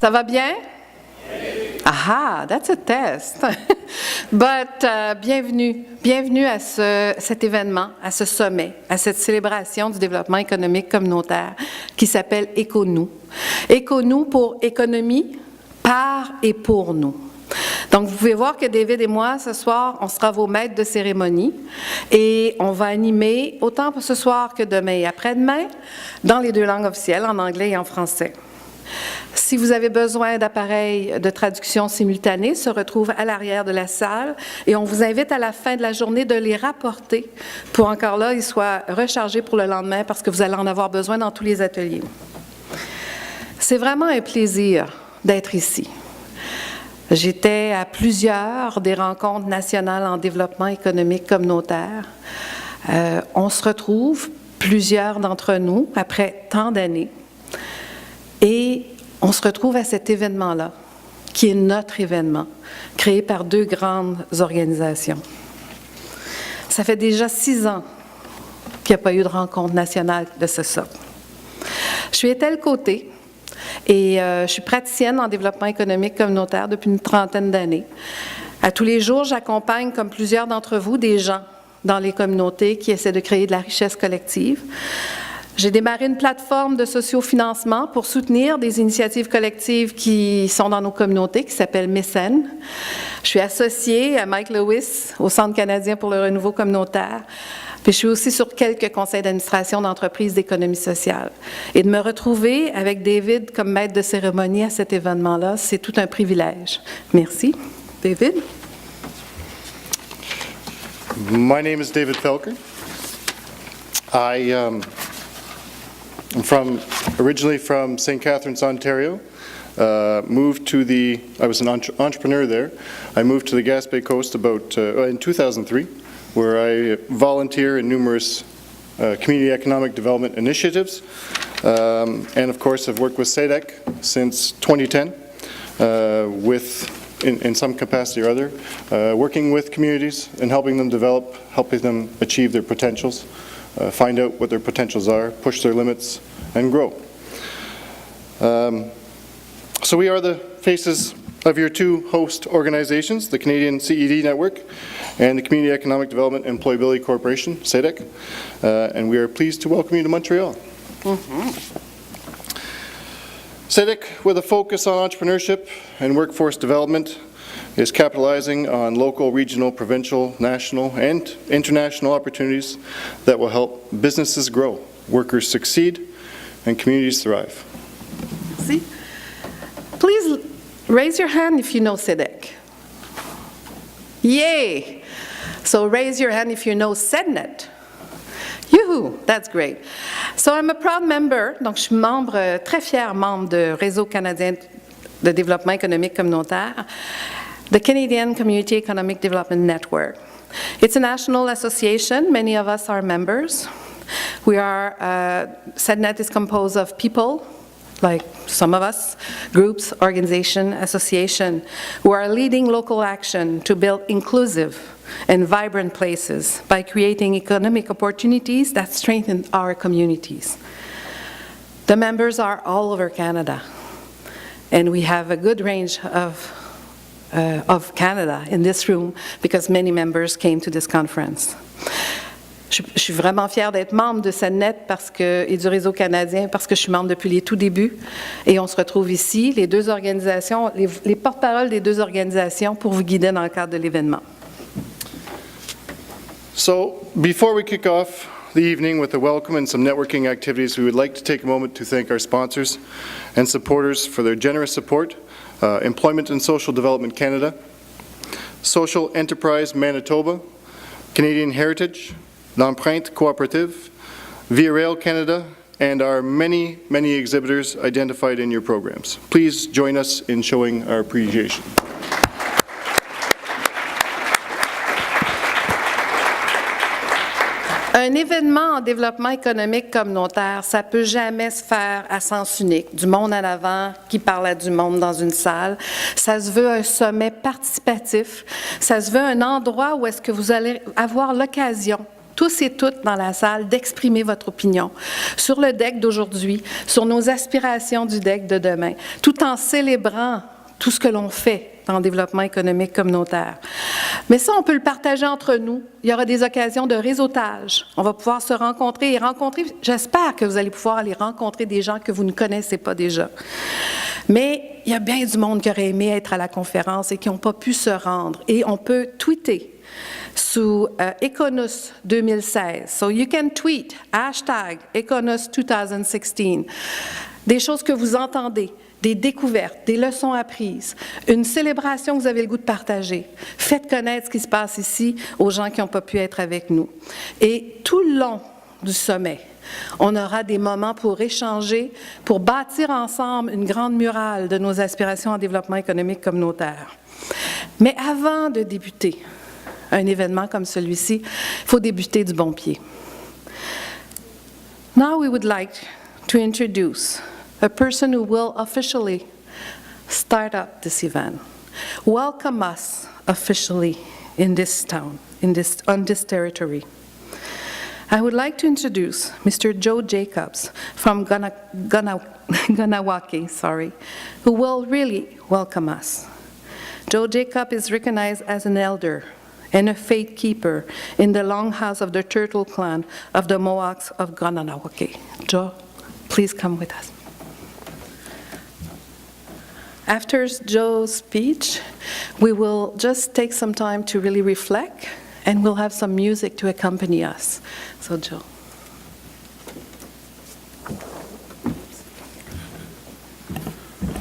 Ça va bien? Aha, that's a test. But bienvenue à cet événement, à ce sommet, à cette célébration du développement économique communautaire qui s'appelle Éco-nous. Éco-nous pour économie, par et pour nous. Donc, vous pouvez voir que David et moi, ce soir, on sera vos maîtres de cérémonie et on va animer autant pour ce soir que demain et après-demain dans les deux langues officielles, en anglais et en français. Si vous avez besoin d'appareils de traduction simultanée, se retrouvent à l'arrière de la salle et on vous invite à la fin de la journée de les rapporter pour encore là, ils soient rechargés pour le lendemain parce que vous allez en avoir besoin dans tous les ateliers. C'est vraiment un plaisir d'être ici. J'étais à plusieurs des rencontres nationales en développement économique communautaire. On se retrouve, plusieurs d'entre nous, après tant d'années, et on se retrouve à cet événement-là, qui est notre événement, créé par deux grandes organisations. Ça fait déjà 6 ans qu'il n'y a pas eu de rencontre nationale de ce sort. Je suis à tel côté, et je suis praticienne en développement économique communautaire depuis une 30aine d'années. À tous les jours, j'accompagne, comme plusieurs d'entre vous, des gens dans les communautés qui essaient de créer de la richesse collective. J'ai démarré une plateforme de sociofinancement pour soutenir des initiatives collectives qui sont dans nos communautés, qui s'appelle Mécène. Je suis associée à Mike Lewis, au Centre canadien pour le renouveau communautaire. Puis je suis aussi sur quelques conseils d'administration d'entreprises d'économie sociale. Et de me retrouver avec David comme maître de cérémonie à cet événement-là, c'est tout un privilège. Merci. David? My name is David Felker. I'm originally from St. Catharines, Ontario. I was an entrepreneur there. I moved to the Gaspé Coast in 2003, where I volunteer in numerous community economic development initiatives. And of course, I've worked with SEDEC since 2010, in some capacity or other, working with communities and helping them develop, helping them achieve their potentials. Find out what their potentials are, push their limits, and grow. So we are the faces of your two host organizations, the Canadian CED Network and the Community Economic Development Employability Corporation, SEDEC, and we are pleased to welcome you to Montreal. SEDEC, with a focus on entrepreneurship and workforce development, is capitalizing on local, regional, provincial, national, and international opportunities that will help businesses grow, workers succeed, and communities thrive. See? Please raise your hand if you know SEDEC. Yay! So raise your hand if you know SEDNet. Yoo-hoo! That's great. So I'm a proud member, donc je suis membre, très fier membre de Réseau canadien de développement économique communautaire, the Canadian Community Economic Development Network. It's a national association. Many of us are members. SEDNet is composed of people, like some of us, groups, organizations, associations, who are leading local action to build inclusive and vibrant places by creating economic opportunities that strengthen our communities. The members are all over Canada, and we have a good range of Canada in this room because many members came to this conference. Je suis vraiment fière d'être membre de SEDNet et du Réseau canadien parce que je suis membre depuis les tout débuts et on se retrouve ici, les deux organisations, les porte-paroles des deux organisations pour vous guider dans le cadre de l'événement. So, before we kick off the evening with a welcome and some networking activities, we would like to take a moment to thank our sponsors and supporters for their generous support. Employment and Social Development Canada, Social Enterprise Manitoba, Canadian Heritage, L'Empreinte Cooperative, Via Rail Canada, and our many, many exhibitors identified in your programs. Please join us in showing our appreciation. Un événement en développement économique communautaire, ça ne peut jamais se faire à sens unique, du monde à l'avant qui parle à du monde dans une salle. Ça se veut un sommet participatif, ça se veut un endroit où est-ce que vous allez avoir l'occasion tous et toutes dans la salle, d'exprimer votre opinion sur le DEC d'aujourd'hui, sur nos aspirations du DEC de demain, tout en célébrant tout ce que l'on fait dans le développement économique communautaire. Mais ça, on peut le partager entre nous. Il y aura des occasions de réseautage. On va pouvoir se rencontrer et rencontrer, j'espère que vous allez pouvoir aller rencontrer des gens que vous ne connaissez pas déjà. Mais il y a bien du monde qui aurait aimé être à la conférence et qui n'ont pas pu se rendre. Et on peut tweeter sous Econus 2016. So you can tweet, #Econus 2016. Des choses que vous entendez, des découvertes, des leçons apprises, une célébration que vous avez le goût de partager. Faites connaître ce qui se passe ici aux gens qui n'ont pas pu être avec nous. Et tout le long du sommet, on aura des moments pour échanger, pour bâtir ensemble une grande muraille de nos aspirations en développement économique communautaire. Mais avant de débuter un événement comme celui-ci, il faut débuter du bon pied. Now we would like to introduce a person who will officially start up this event, welcome us officially in this town, on this territory. I would like to introduce Mr. Joe Jacobs from Ganawake, who will really welcome us. Joe Jacob is recognized as an elder and a faith keeper in the Longhouse of the Turtle Clan of the Mohawks of Ganawake. Joe, please come with us. After Joe's speech, we will just take some time to really reflect, and we'll have some music to accompany us. So, Joe.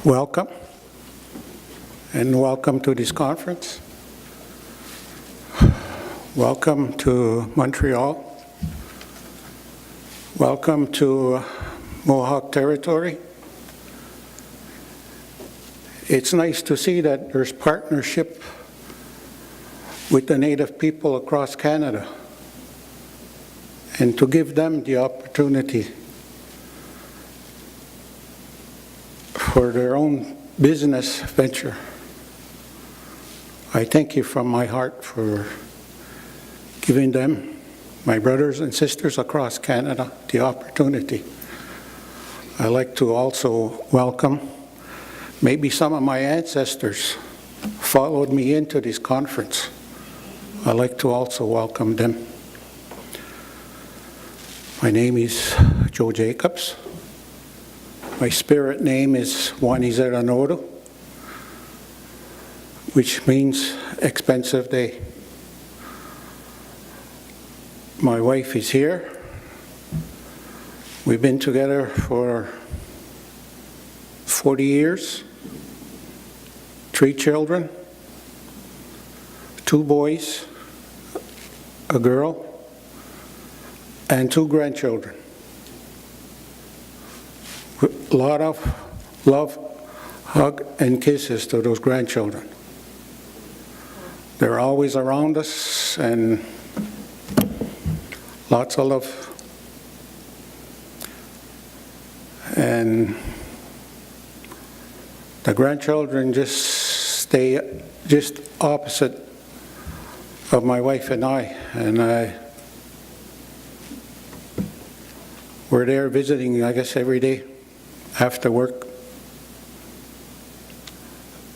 Welcome, and welcome to this conference. Welcome to Montreal. Welcome to Mohawk Territory. It's nice to see that there's partnership with the Native people across Canada and to give them the opportunity for their own business venture. I thank you from my heart for giving them, my brothers and sisters across Canada, the opportunity. I'd like to also welcome maybe some of my ancestors followed me into this conference. I'd like to also welcome them. My name is Joe Jacobs. My spirit name is Wanizeranodo, which means expensive day. My wife is here. We've been together for 40 years, 3 children, 2 boys, a girl, and 2 grandchildren. A lot of love, hug, and kisses to those grandchildren. They're always around us, and lots of love. And the grandchildren just stay just opposite of my wife and I, we're there visiting, I guess, every day after work.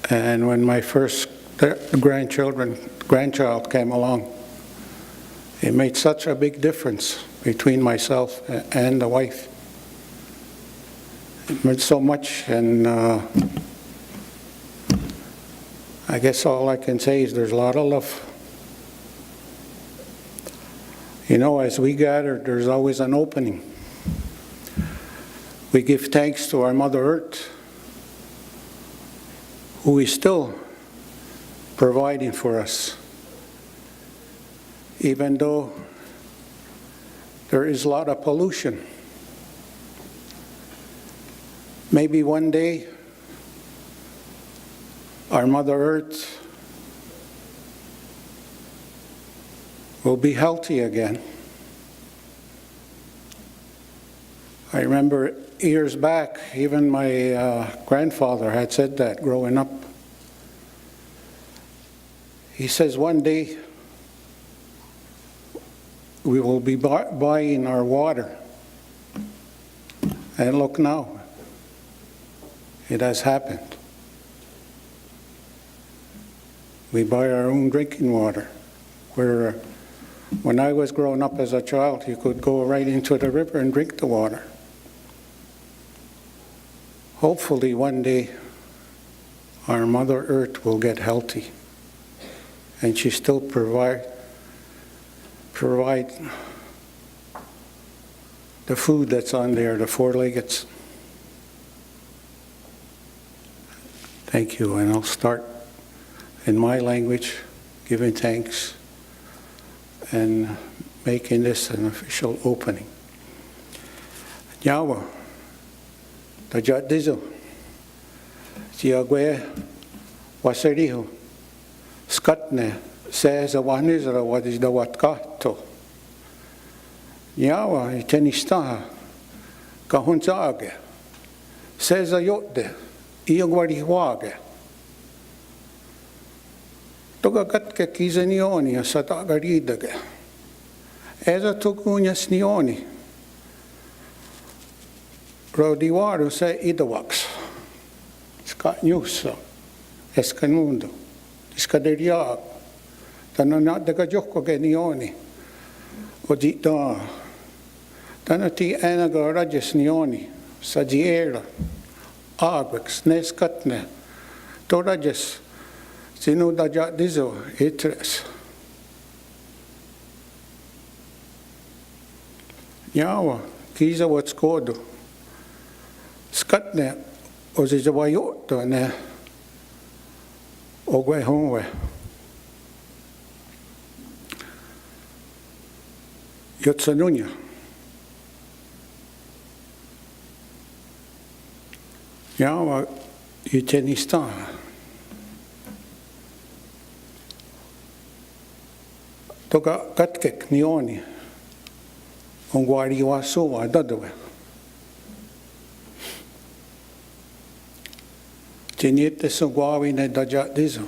And when my first grandchild came along, it made such a big difference between myself and the wife. It meant so much, and I guess all I can say is there's a lot of love. You know, as we gather, there's always an opening. We give thanks to our Mother Earth, who is still providing for us. Even though there is a lot of pollution. Maybe one day our Mother Earth will be healthy again. I remember years back, even my grandfather had said that growing up. He says one day we will be buying our water. And look now, it has happened. We buy our own drinking water, where when I was growing up as a child, you could go right into the river and drink the water. Hopefully one day our Mother Earth will get healthy and she still provide the food that's on there, the four-leggeds. Thank you, and I'll start in my language, giving thanks and making this an official opening. Nyawa, Tajat Dizo, Tiagwe, Wasariho, Skatne, says a Wanizra, what is the Watkato. Nyawa, Itenistaha, Kahunzage, says a Yote, Iogwarihuage. Toga katke kizenioni a satagaridage. Eza tukunyas nioni. Rodiwaru se idawax. Skat nyusa. Eskanundo. Iskaderiag. Tananat de gajoko genioni. Odita. Tanati enaga rajas nioni. Sajiera. Agwex. Neskatne. Torajas. Sino Tajat Dizo, itres. Nyawa, kiza what's called. Skatne, ozizawayoto ne. Ogwe honwe. Yotsanunya. Nyawa, Itenistan. Toga katkek nioni on guari wasua dadwe. Tiniete so guawi ne Tajat Dizo.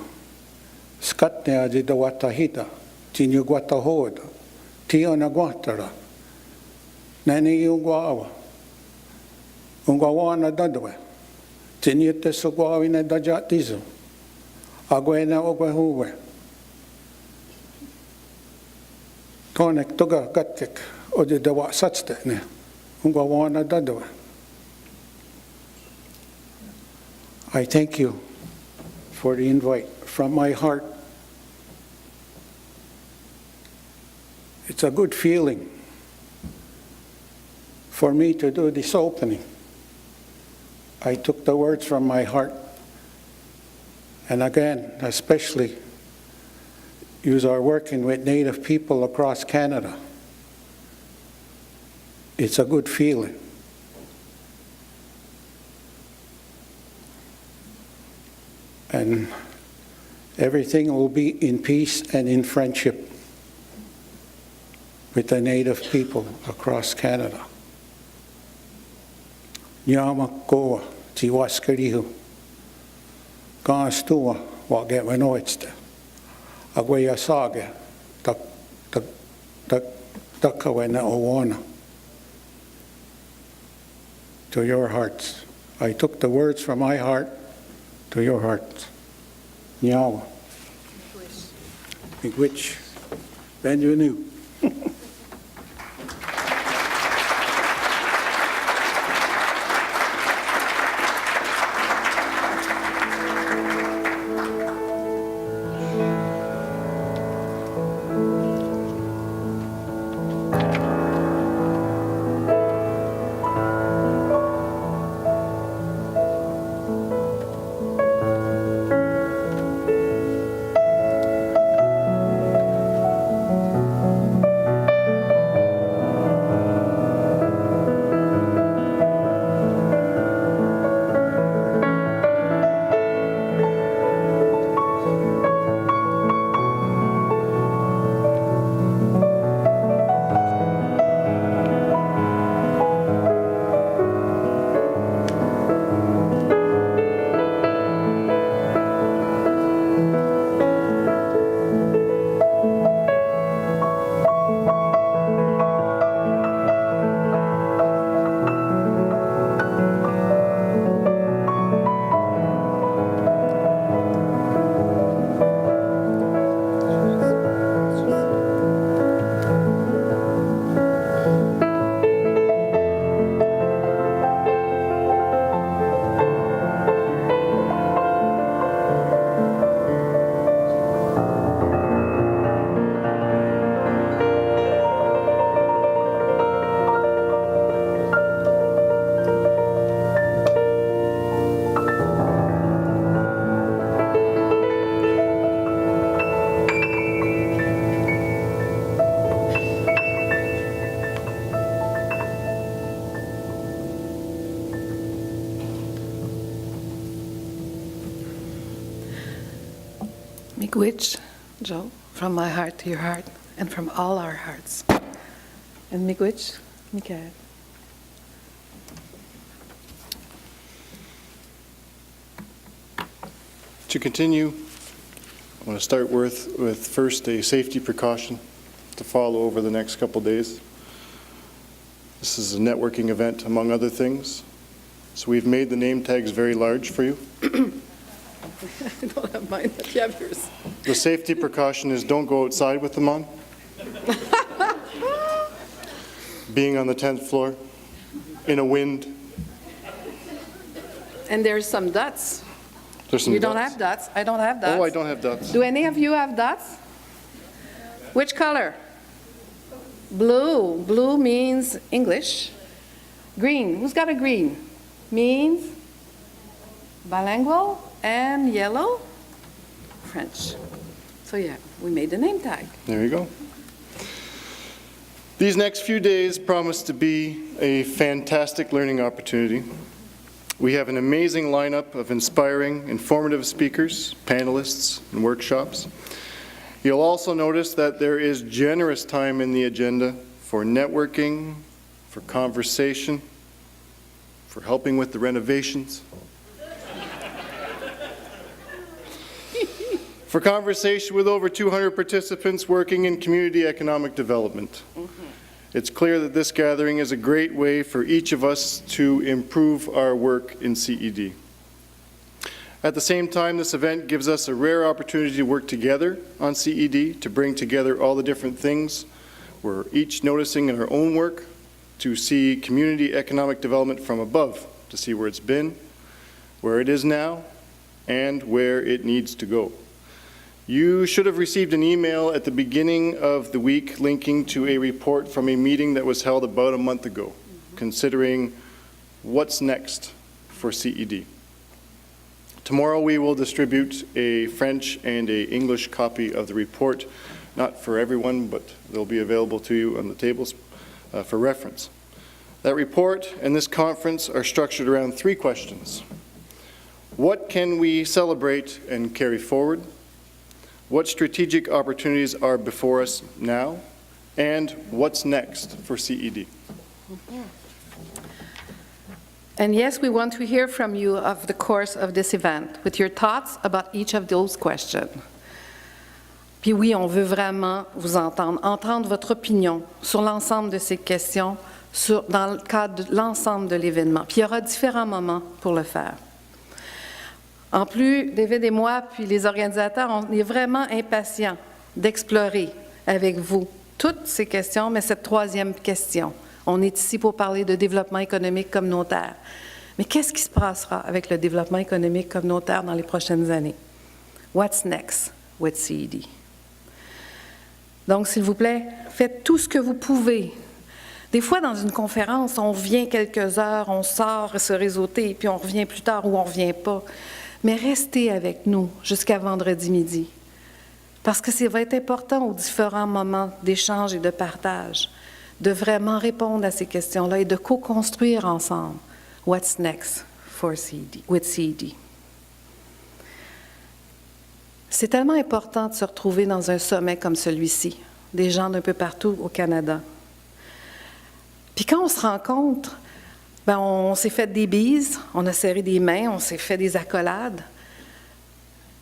Skatne aji da watahita. Tinyu guatahoda. Tio na guatara. Nani yu guawa. Ungawana dadwe. Tiniete so guawi ne Tajat Dizo. Agwena ogwe huwe. Tonek toga katkek odi dawa satste ne unga wana dadwa. I thank you for the invite from my heart. It's a good feeling for me to do this opening. I took the words from my heart, and again, especially you are working with Native people across Canada. It's a good feeling. And everything will be in peace and in friendship with the Native people across Canada. Nyama koa tiwaskarihu. Kaastua wa gewenoitste. Agwaya sage, takawena owana. To your hearts. I took the words from my heart to your hearts. Nyawa. Which bienvenue. Miigwech, Joe, from my heart to your heart, and from all our hearts. And Miigwech, Michael. To continue, I want to start with first a safety precaution to follow over the next couple days. This is a networking event, among other things. So we've made the name tags very large for you. I don't have mine, but you have yours. The safety precaution is don't go outside with them on. Being on the 10th floor, in a wind. And there's some dots. There's some You don't dots. have dots. I don't have dots. Oh, I don't have dots. Do any of you have dots? Which color? Blue. Blue means English. Green. Who's got a green? Means bilingual. And yellow? French. So yeah, we made the name tag. There you go. These next few days promise to be a fantastic learning opportunity. We have an amazing lineup of inspiring, informative speakers, panelists, and workshops. You'll also notice that there is generous time in the agenda for networking, for conversation, for helping with the renovations, for conversation with over 200 participants working in community economic development. It's clear that this gathering is a great way for each of us to improve our work in CED. At the same time, this event gives us a rare opportunity to work together on CED, to bring together all the different things we're each noticing in our own work, to see community economic development from above, to see where it's been, where it is now, and where it needs to go. You should have received an email at the beginning of the week linking to a report from a meeting that was held about a month ago, considering what's next for CED. Tomorrow we will distribute a French and an English copy of the report, not for everyone, but they'll be available to you on the tables for reference. That report and this conference are structured around 3 questions. What can we celebrate and carry forward? What strategic opportunities are before us now? And what's next for CED? And yes, we want to hear from you of the course of this event, with your thoughts about each of those questions. Puis oui, on veut vraiment vous entendre votre opinion sur l'ensemble de ces questions, dans le cadre de l'ensemble de l'événement. Puis il y aura différents moments pour le faire. En plus, David et moi, puis les organisateurs, on est vraiment impatients d'explorer avec vous toutes ces questions, mais cette 3e question. On est ici pour parler de développement économique communautaire. Mais qu'est-ce qui se passera avec le développement économique communautaire dans les prochaines années? What's next with CED? Donc, s'il vous plaît, faites tout ce que vous pouvez. Des fois, dans une conférence, on vient quelques heures, on sort se réseauter, puis on revient plus tard ou on ne revient pas. Mais restez avec nous jusqu'à vendredi midi, parce que ça va être important aux différents moments d'échange et de partage, de vraiment répondre à ces questions-là et de co-construire ensemble what's next for CED, with CED. C'est tellement important de se retrouver dans un sommet comme celui-ci, des gens d'un peu partout au Canada. Puis quand on se rencontre, ben on s'est fait des bises, on a serré des mains, on s'est fait des accolades,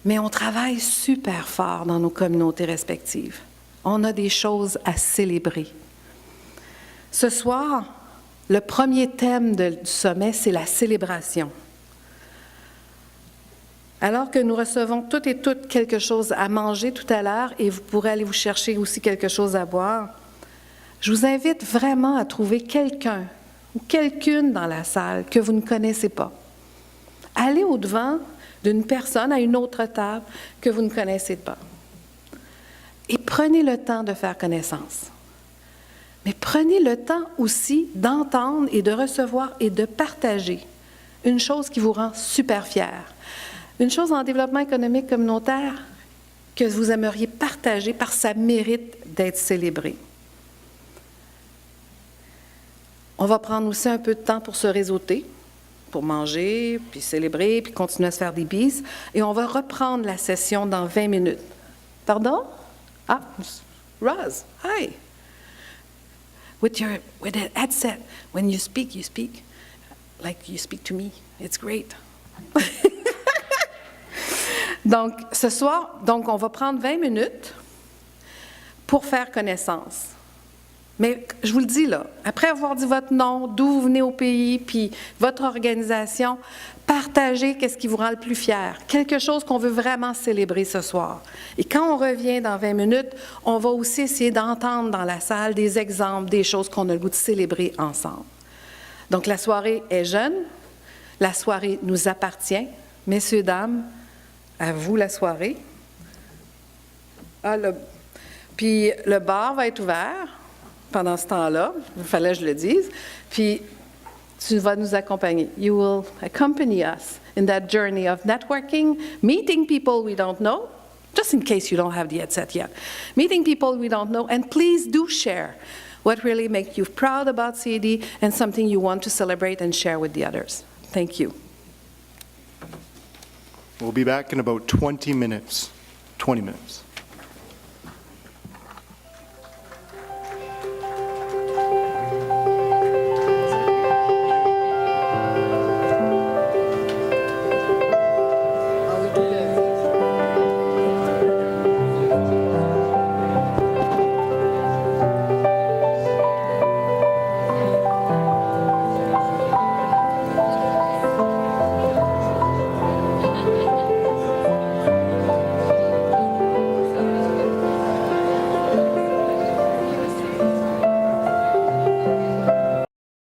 mais on travaille super fort dans nos communautés respectives. On a des choses à célébrer. Ce soir, le premier thème du sommet, c'est la célébration. Alors que nous recevons toutes et toutes quelque chose à manger tout à l'heure, et vous pourrez aller vous chercher aussi quelque chose à boire, je vous invite vraiment à trouver quelqu'un ou quelqu'une dans la salle que vous ne connaissez pas. Allez au-devant d'une personne à une autre table que vous ne connaissez pas. Et prenez le temps de faire connaissance. Mais prenez le temps aussi d'entendre et de recevoir et de partager une chose qui vous rend super fier. Une chose en développement économique communautaire que vous aimeriez partager parce que ça mérite d'être célébré. On va prendre aussi un peu de temps pour se réseauter, pour manger, puis célébrer, puis continuer à se faire des bises. Et on va reprendre la session dans 20 minutes Pardon? Ah, Roz, hi. With a headset, when you speak like you speak to me. It's great. Donc, ce soir, on va prendre 20 minutes pour faire connaissance. Mais je vous le dis là, après avoir dit votre nom, d'où vous venez au pays, puis votre organisation, partagez qu'est-ce qui vous rend le plus fier, quelque chose qu'on veut vraiment célébrer ce soir. Et quand on revient dans 20 minutes, on va aussi essayer d'entendre dans la salle des exemples, des choses qu'on a le goût de célébrer ensemble. Donc la soirée est jeune, la soirée nous appartient. Messieurs, dames, à vous la soirée. Puis le bar va être ouvert pendant ce temps-là, il fallait que je le dise, puis tu vas nous accompagner. You will accompany us in that journey of networking, meeting people we don't know, just in case you don't have the headset yet, meeting people we don't know, and please do share what really makes you proud about CAD and something you want to celebrate and share with the others. Thank you. We'll be back in about 20 minutes. 20 minutes.